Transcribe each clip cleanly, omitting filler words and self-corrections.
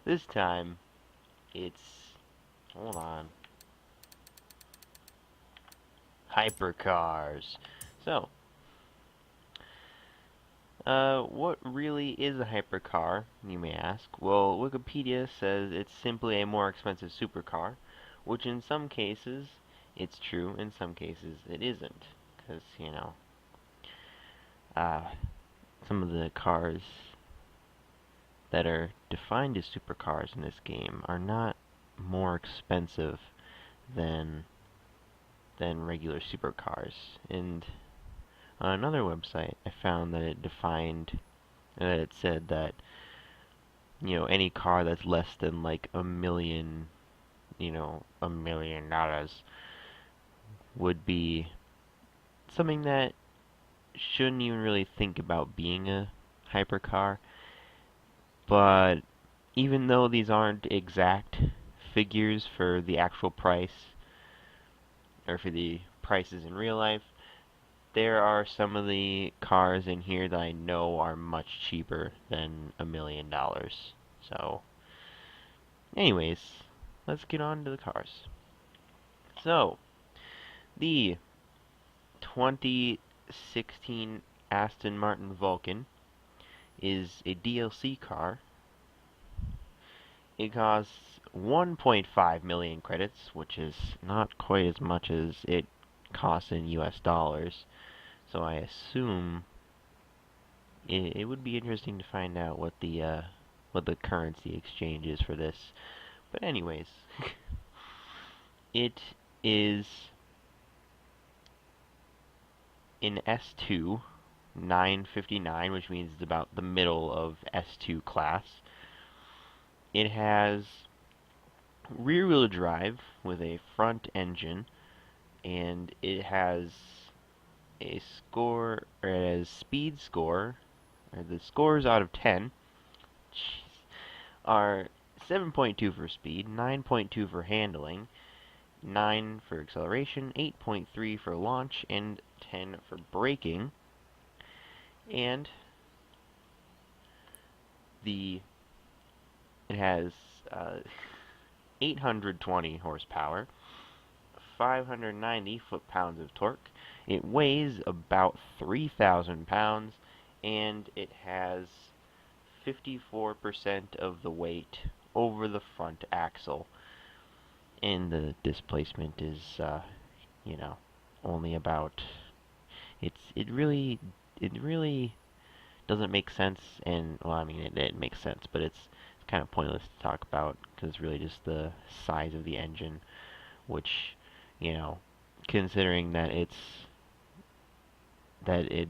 This time, it's... hold on. Hypercars. So, what really is a hypercar, you may ask? Well, Wikipedia says it's simply a more expensive supercar, which in some cases it's true, in some cases it isn't. Because, uh, some of the cars that are defined as supercars in this game are not more expensive than regular supercars. And on another website, I found that it said that any car that's less than like $1 million would be something that shouldn't even really think about being a hypercar. But even though these aren't exact figures for the actual price, or for the prices in real life, there are some of the cars in here that I know are much cheaper than $1 million. So, anyways, let's get on to the cars. So, the 2016 Aston Martin Vulcan is a DLC car. It costs 1.5 million credits, which is not quite as much as it costs in US dollars. So I assume it would be interesting to find out what the currency exchange is for this. But anyways, it is in S2 959, which means it's about the middle of S2 class. It has rear-wheel drive with a front engine, and it has a score, or it has speed score, or the scores out of 10 are 7.2 for speed, 9.2 for handling, 9 for acceleration, 8.3 for launch, and 10 for braking. And it has 820 horsepower, 590 foot-pounds of torque. It weighs about 3,000 pounds, and it has 54% of the weight over the front axle. And the displacement is, only about... It really doesn't make sense, and, well, I mean, it makes sense, but it's kind of pointless to talk about, because it's really just the size of the engine, which, you know, considering that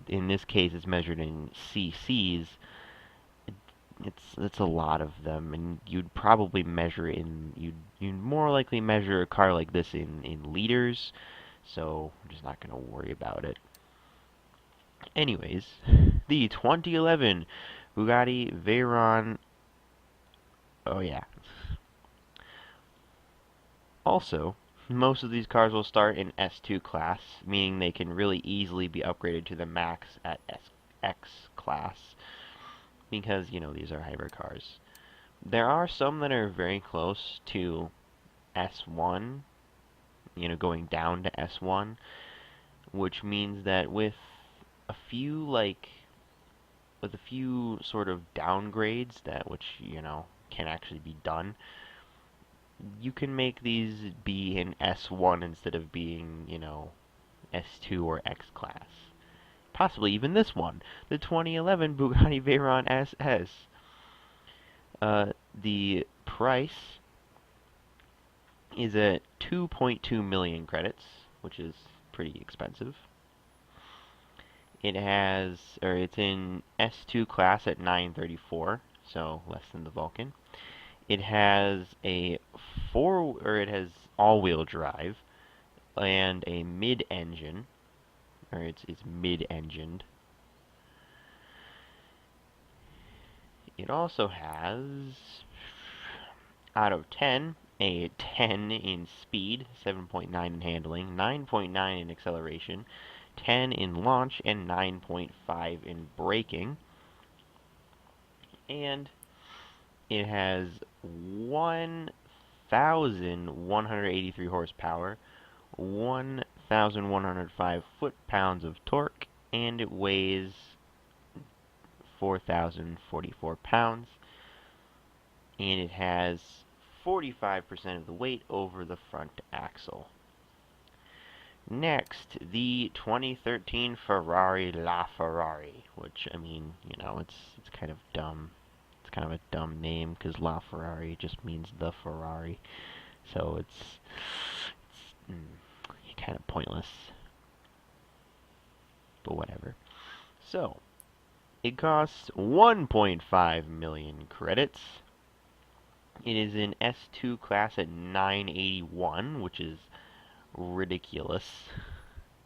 in this case it's measured in cc's, it's a lot of them, and you'd probably measure you'd more likely measure a car like this in liters, so I'm just not going to worry about it. Anyways, the 2011 Bugatti Veyron. Oh yeah. Also, most of these cars will start in S2 class, meaning they can really easily be upgraded to the max at SX class, because, these are hypercars. There are some that are very close to S1, going down to S1, which means that a few with a few sort of downgrades which, can actually be done, you can make these be in S1 instead of being, S2 or X class. Possibly even this one, the 2011 Bugatti Veyron SS. The price is at 2.2 million credits, which is pretty expensive. It's in S2 class at 934, so less than the Vulcan. It has it has all-wheel drive and a mid-engine, or it's mid-engined. It also has, out of 10, a 10 in speed, 7.9 in handling, 9.9 in acceleration, 10 in launch, and 9.5 in braking. And It has 1,183 horsepower, 1,105 foot-pounds of torque, and it weighs 4,044 pounds. And it has 45% of the weight over the front axle. Next, the 2013 Ferrari LaFerrari, which, I mean, you know, it's kind of dumb. It's kind of a dumb name because LaFerrari just means the Ferrari. So it's kind of pointless. But whatever. So, it costs 1.5 million credits. It is in S2 class at 981, which is ridiculous.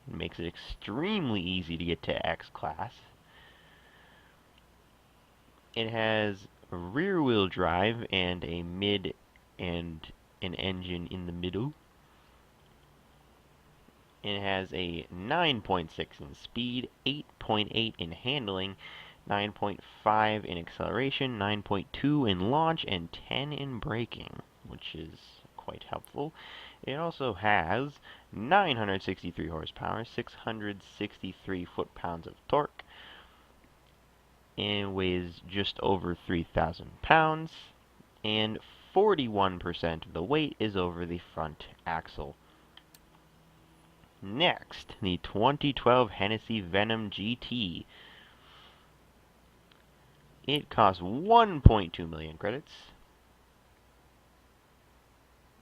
It makes it extremely easy to get to X class. It has a rear-wheel drive and a mid and an engine in the middle. It has a 9.6 in speed, 8.8 in handling, 9.5 in acceleration, 9.2 in launch, and 10 in braking, which is quite helpful. It also has 963 horsepower, 663 foot-pounds of torque, and weighs just over 3,000 pounds, and 41% of the weight is over the front axle. Next, the 2012 Hennessy Venom GT. It costs 1.2 million credits.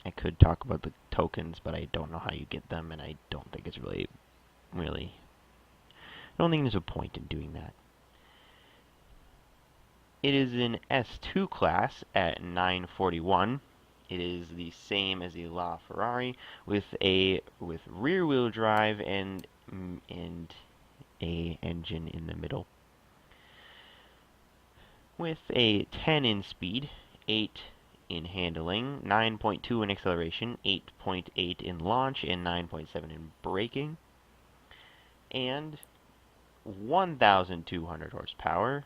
I could talk about the tokens, but I don't know how you get them, and I don't think it's really, I don't think there's a point in doing that. It is in S2 class at 941. It is the same as the LaFerrari with rear-wheel drive and a engine in the middle. With a 10 in speed, 8 in handling, 9.2 in acceleration, 8.8 in launch, and 9.7 in braking, and 1,200 horsepower,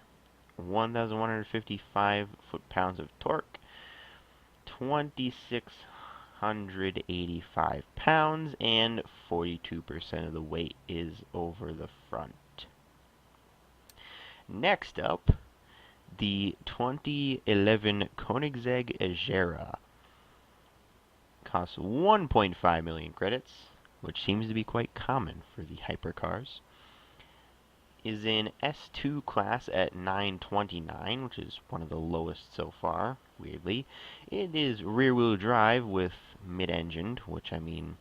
1,155 foot-pounds of torque, 2,685 pounds, and 42% of the weight is over the front. Next up, the 2011 Koenigsegg Agera costs 1.5 million credits, which seems to be quite common for the hypercars. Is in S2 class at 929, which is one of the lowest so far, weirdly. It is rear-wheel drive with mid-engined, which, I mean,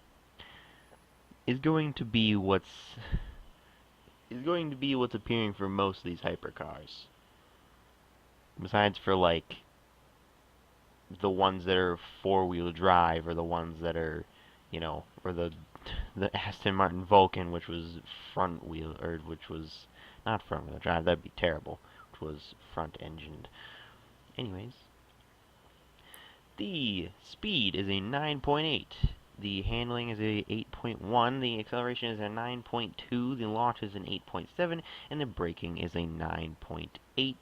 is going to be what's appearing for most of these hypercars. Besides for, like, the ones that are four-wheel drive, or the ones that are, you know, or the Aston Martin Vulcan, which was front-wheel, or which was not front-wheel drive, that'd be terrible, which was front-engined. Anyways, the speed is a 9.8. The handling is a 8.1, the acceleration is a 9.2, the launch is an 8.7, and the braking is a 9.8.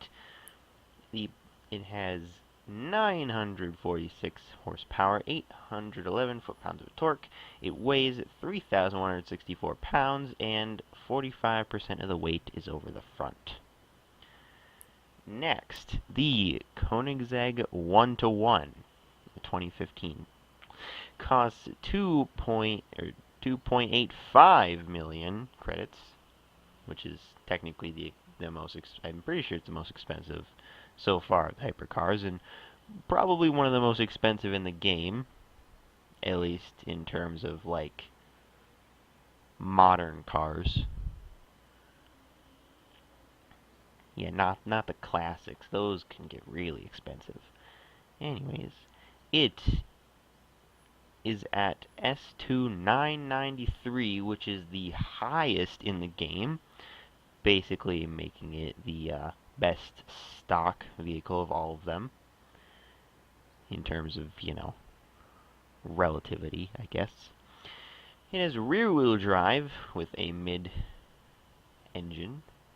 It has 946 horsepower, 811 foot-pounds of torque. It weighs 3,164 pounds, and 45% of the weight is over the front. Next, the Koenigsegg 1-to-1, 2015, costs 2.85 million credits, which is technically the most. I'm pretty sure it's the most expensive so far of the hypercars, and probably one of the most expensive in the game, at least in terms of, like, modern cars. Yeah, not the classics. Those can get really expensive. Anyways, it is at S2 993, which is the highest in the game, basically making it the best stock vehicle of all of them in terms of, you know, relativity, I guess. It has rear-wheel drive with a mid-engine,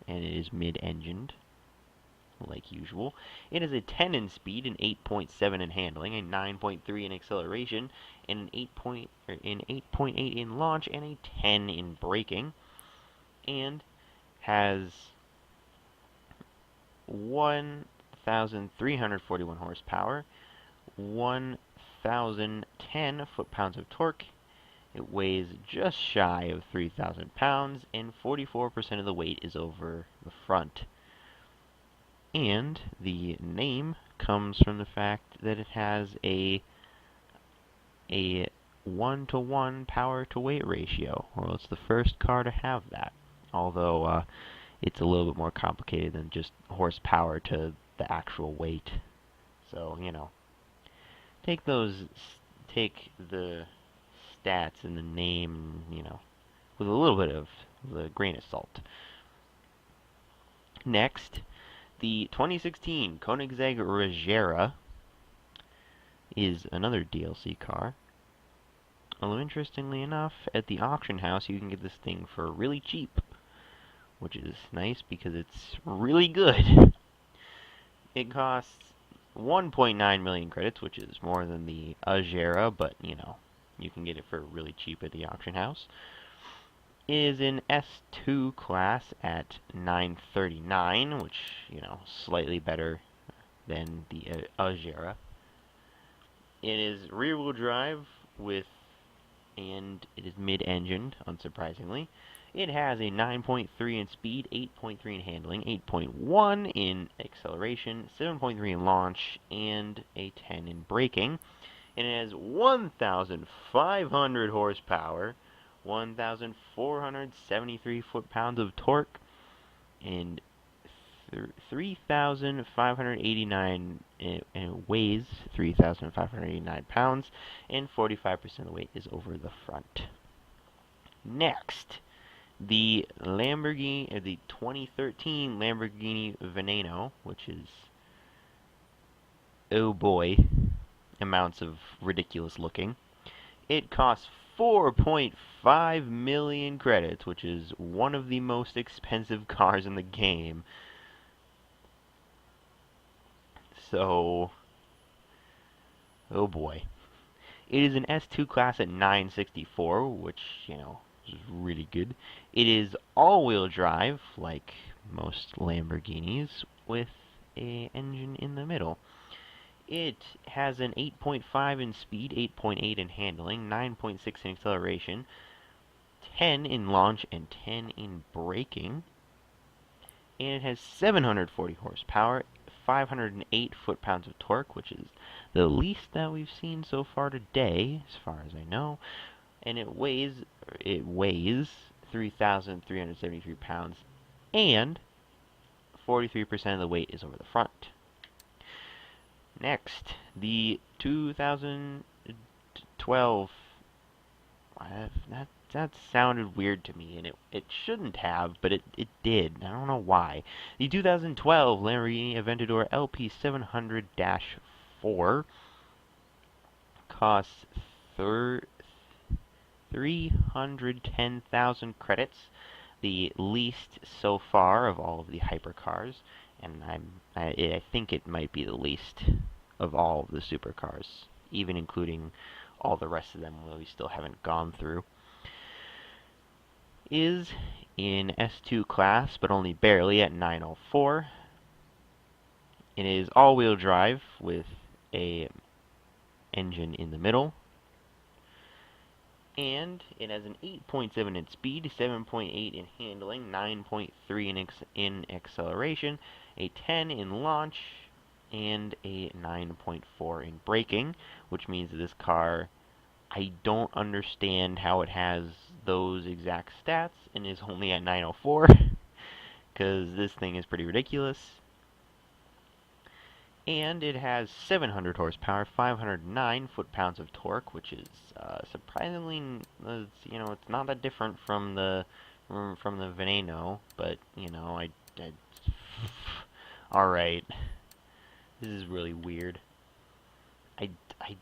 and it is mid-engined. like usual. It has a 10 in speed, an 8.7 in handling, a 9.3 in acceleration, and an 8.8 in launch, and a 10 in braking, and has 1,341 horsepower, 1,010 foot-pounds of torque. It weighs just shy of 3,000 pounds, and 44% of the weight is over the front. And the name comes from the fact that it has a 1-to-1 power-to-weight ratio. Well, it's the first car to have that. Although, it's a little bit more complicated than just horsepower to the actual weight. So, take the stats and the name, with a little bit of the grain of salt. Next, the 2016 Koenigsegg Regera is another DLC car. Although, interestingly enough, at the auction house you can get this thing for really cheap, which is nice because it's really good. It costs 1.9 million credits, which is more than the Agera, but, you can get it for really cheap at the auction house. It is in S2 class at 939, which, slightly better than the Agera. It is rear-wheel drive and it is mid-engined, unsurprisingly. It has a 9.3 in speed, 8.3 in handling, 8.1 in acceleration, 7.3 in launch, and a 10 in braking. And it has 1,500 horsepower, 1,473 foot-pounds of torque, and 3,589, and it weighs 3,589 pounds, and 45% of the weight is over the front. Next, the 2013 Lamborghini Veneno, which is, oh boy, amounts of ridiculous looking. It costs 4.5 million credits, which is one of the most expensive cars in the game. So, oh boy. It is an S2 class at 964, which, is really good. It is all-wheel drive, like most Lamborghinis, with an engine in the middle. It has an 8.5 in speed, 8.8 in handling, 9.6 in acceleration, 10 in launch, and 10 in braking. And it has 740 horsepower, 508 foot-pounds of torque, which is the least that we've seen so far today, as far as I know. And it weighs 3,373 pounds, and 43% of the weight is over the front. Next, the 2012. That sounded weird to me, and it shouldn't have, but it did. I don't know why. The 2012 Lamborghini Aventador LP700-4 costs 310,000 credits, the least so far of all of the hypercars, and I think it might be the least of all of the supercars, even including all the rest of them we still haven't gone through. Is in S2 class, but only barely at 904. It is all-wheel drive with a engine in the middle. And it has an 8.7 in speed, 7.8 in handling, 9.3 in acceleration, a 10 in launch, and a 9.4 in braking, which means that this car, I don't understand how it has those exact stats and is only at 904, because this thing is pretty ridiculous. And it has 700 horsepower, 509 foot-pounds of torque, which is surprisingly, it's not that different from the Veneno, but all right, this is really weird. I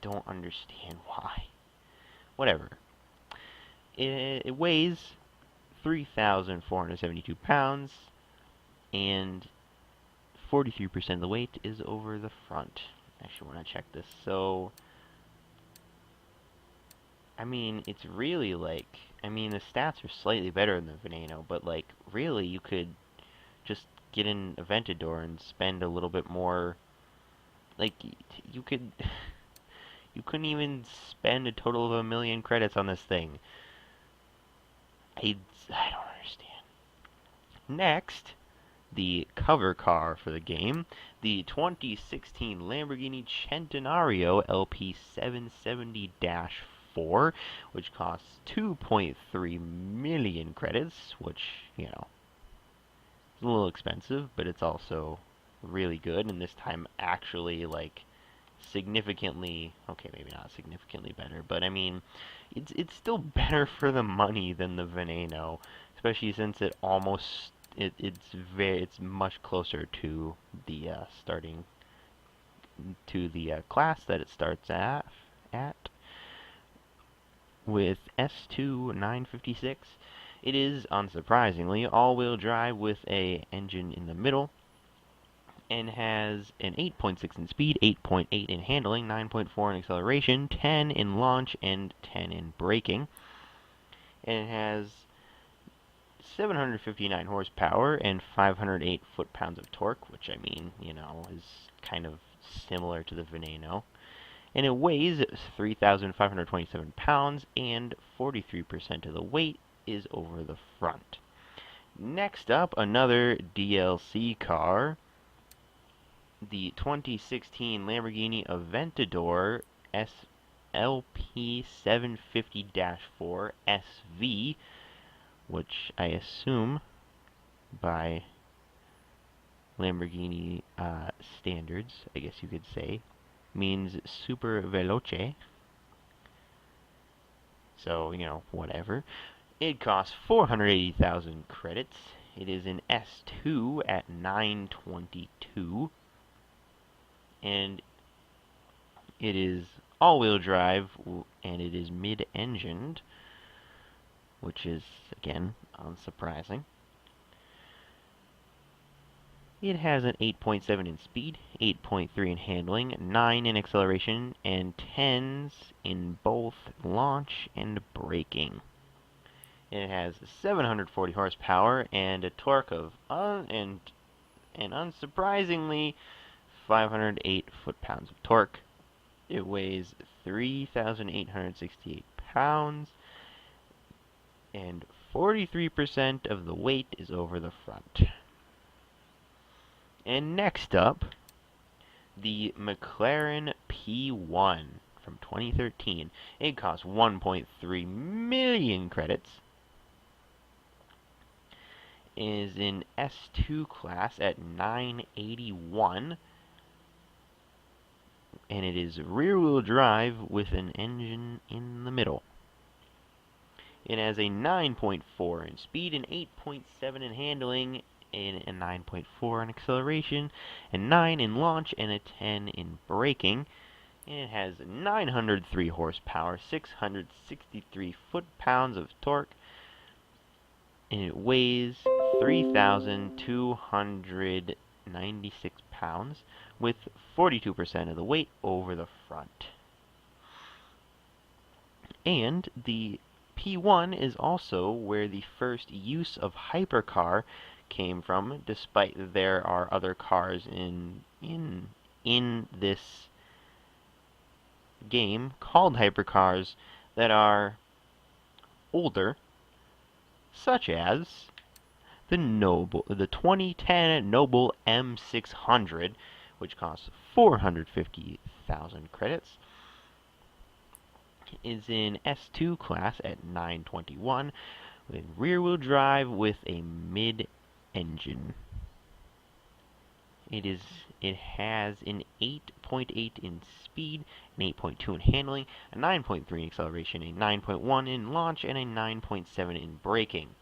don't understand why. Whatever. It weighs 3,472 pounds, and 43% of the weight is over the front. Actually, want to check this. So, I mean, it's really like, I mean, the stats are slightly better than the Veneno, but like, really, you could just get an Aventador and spend a little bit more. Like, you could, you couldn't even spend a total of 1,000,000 credits on this thing. I don't understand. Next, the cover car for the game, the 2016 Lamborghini Centenario LP770-4, which costs 2.3 million credits, which, you know, is a little expensive, but it's also really good, and this time actually, like, significantly, okay, maybe not significantly better, but I mean, it's still better for the money than the Veneno, especially since it's much closer to the class that it starts at with S2 956. It is, unsurprisingly, all-wheel drive with a engine in the middle, and has an 8.6 in speed, 8.8 in handling, 9.4 in acceleration, 10 in launch, and 10 in braking. And it has 759 horsepower and 508 foot-pounds of torque, which, I mean, you know, is kind of similar to the Veneno. And it weighs 3,527 pounds, and 43% of the weight is over the front. Next up, another DLC car, the 2016 Lamborghini Aventador SLP750-4 SV, which I assume by Lamborghini standards, I guess you could say, means super veloce. So, you know, whatever. It costs 480,000 credits. It is an S2 at 922. And it is all-wheel drive, and it is mid-engined, which is, again, unsurprising. It has an 8.7 in speed, 8.3 in handling, 9 in acceleration, and 10s in both launch and braking. It has 740 horsepower and a torque of, and unsurprisingly, 508 foot-pounds of torque. It weighs 3,868 pounds, and 43% of the weight is over the front. And next up, the McLaren P1 from 2013. It costs 1.3 million credits. It is in S2 class at 981. And it is rear-wheel drive with an engine in the middle. It has a 9.4 in speed, an 8.7 in handling, and a 9.4 in acceleration, and 9 in launch, and a 10 in braking. And it has 903 horsepower, 663 foot-pounds of torque, and it weighs 3,296 pounds, with 42% of the weight over the front. And the P1 is also where the first use of Hypercar came from, despite there are other cars in this game called Hypercars that are older, such as the 2010 Noble M600, which costs 450,000 credits, is in S2 class at 921 with rear-wheel drive with a mid-engine. It has an 8.8 in speed, an 8.2 in handling, a 9.3 in acceleration, a 9.1 in launch, and a 9.7 in braking.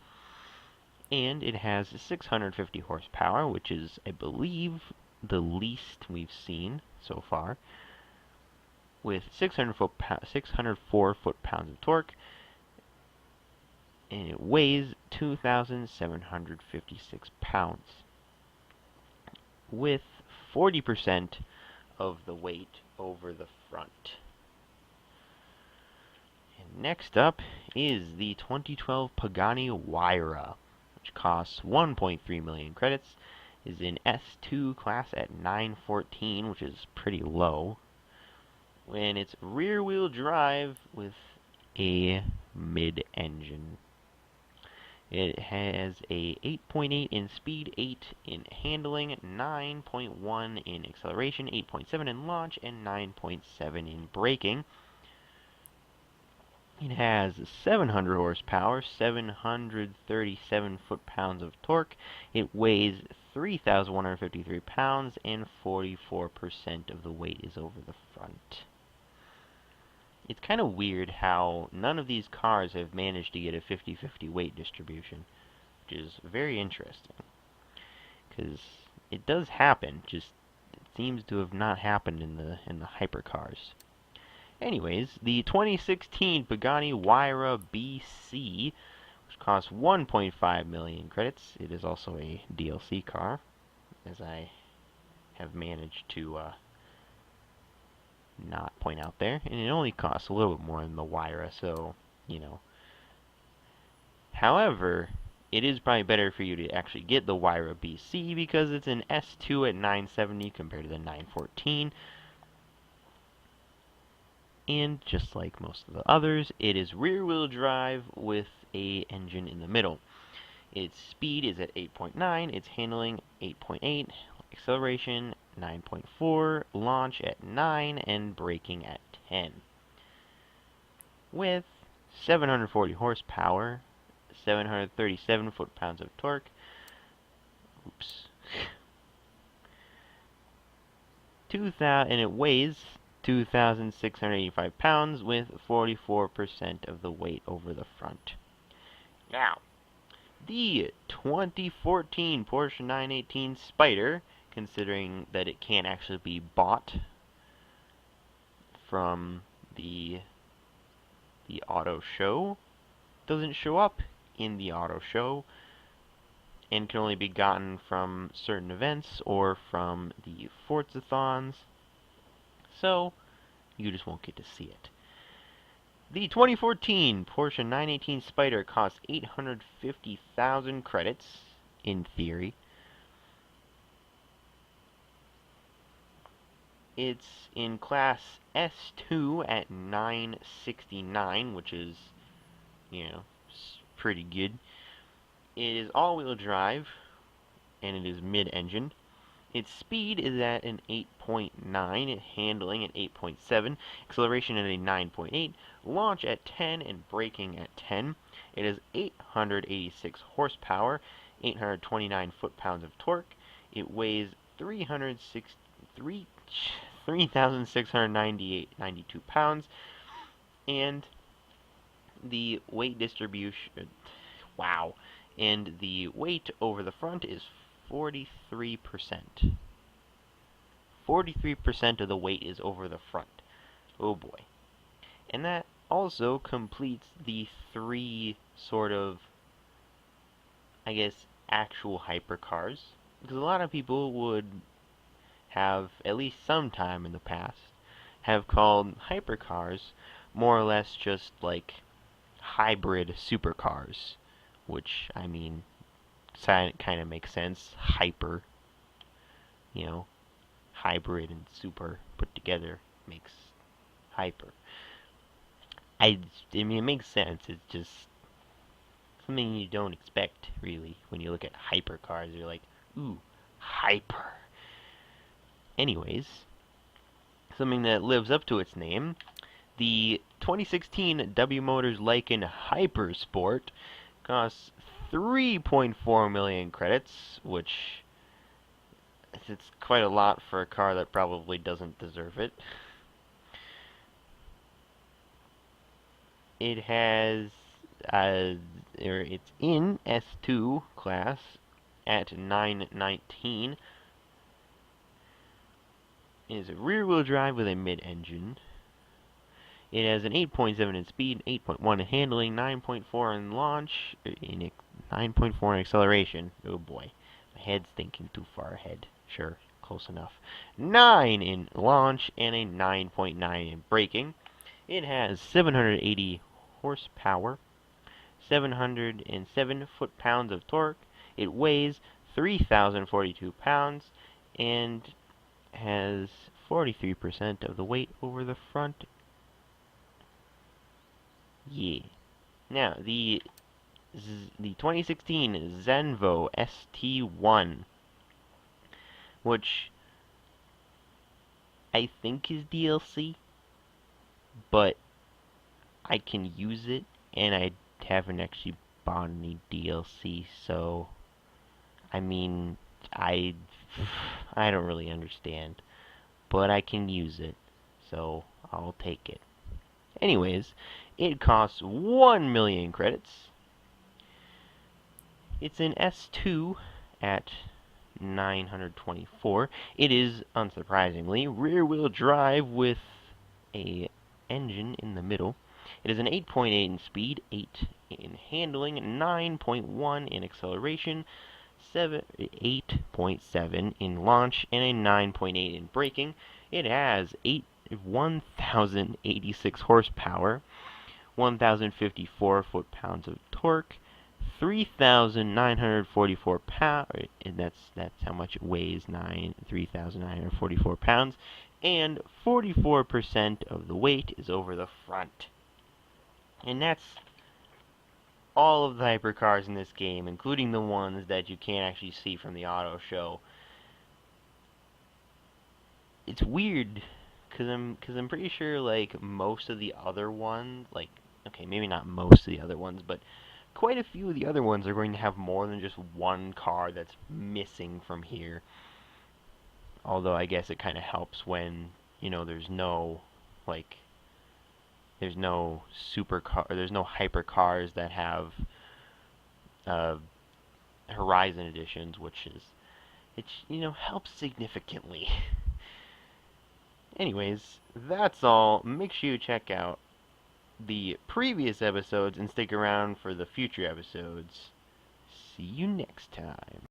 And it has 650 horsepower, which is, I believe, the least we've seen so far, with 604 foot-pounds of torque, and it weighs 2,756 pounds, with 40% of the weight over the front. And next up is the 2012 Pagani Huayra, which costs 1.3 million credits, is in S2 class at 914, which is pretty low, when it's rear-wheel drive with a mid-engine. It has a 8.8 in speed, 8 in handling, 9.1 in acceleration, 8.7 in launch, and 9.7 in braking. It has 700 horsepower, 737 foot-pounds of torque. It weighs 3,153 pounds, and 44% of the weight is over the front. It's kind of weird how none of these cars have managed to get a 50-50 weight distribution, which is very interesting. Because it does happen, just it seems to have not happened in the hypercars. Anyways, the 2016 Pagani Huayra BC, which costs 1.5 million credits. It is also a DLC car, as I have managed to not point out there. And it only costs a little bit more than the Huayra, so, you know. However, it is probably better for you to actually get the Huayra BC because it's an S2 at 970 compared to the 914. And just like most of the others, it is rear-wheel drive with a engine in the middle. Its speed is at 8.9, its handling 8.8, acceleration 9.4, launch at 9, and braking at 10. With 740 horsepower, 737 foot-pounds of torque. Oops. 2,000, and it weighs 2,685 pounds with 44% of the weight over the front. Now, the 2014 Porsche 918 Spyder, considering that it can't actually be bought from the auto show, doesn't show up in the auto show, and can only be gotten from certain events or from the Forza-thons. So, you just won't get to see it. The 2014 Porsche 918 Spyder costs 850,000 credits, in theory. It's in class S2 at 969, which is, you know, pretty good. It is all-wheel drive, and it is mid-engine. Its speed is at an 8.9, handling at 8.7, acceleration at a 9.8, launch at 10, and braking at 10. It has 886 horsepower, 829 foot-pounds of torque. It weighs 3,692 pounds, and the weight distribution, wow, and the weight over the front is 43%. 43% of the weight is over the front. Oh boy. And that also completes the three sort of, I guess, actual hypercars. Because a lot of people would have, at least sometime in the past, have called hypercars more or less just like hybrid supercars. Which, I mean, kind of makes sense. Hyper, you know, hybrid and super put together makes hyper. I mean, it makes sense. It's just something you don't expect, really, when you look at hypercars. You're like, ooh, hyper. Anyways, something that lives up to its name, the 2016 W Motors Lycan Hypersport costs 3.4 million credits, which it's quite a lot for a car that probably doesn't deserve it. It has, it's in S2 class at 919. It is a rear-wheel drive with a mid-engine. It has an 8.7 in speed, 8.1 in handling, 9.4 in launch, 9.4 in acceleration. Oh boy, my head's thinking too far ahead. Sure, close enough. 9 in launch and a 9.9 in braking. It has 780 horsepower, 707 foot-pounds of torque. It weighs 3,042 pounds and has 43% of the weight over the front. Yeah. Now, the 2016 Zenvo ST1, which I think is DLC, but I can use it, and I haven't actually bought any DLC, so I mean, I I don't really understand, but I can use it, so I'll take it. Anyways, it costs 1 million credits. It's an S2 at 924. It is, unsurprisingly, rear-wheel drive with a engine in the middle. It is an 8.8 in speed, 8 in handling, 9.1 in acceleration, 8.7 in launch, and a 9.8 in braking. It has 1,086 horsepower, 1,054 foot-pounds of torque, 3,944 pounds, and that's how much it weighs, 3,944 pounds, and 44% of the weight is over the front. And that's all of the hypercars in this game, including the ones that you can't actually see from the auto show. It's weird, cause I'm pretty sure, like, most of the other ones, like, okay, maybe not most of the other ones, but quite a few of the other ones are going to have more than just one car that's missing from here. Although I guess it kind of helps when, there's no, like, there's no supercar, there's no hypercars that have uh, Horizon editions, which is, helps significantly. Anyways, that's all. Make sure you check out the previous episodes and stick around for the future episodes. See you next time.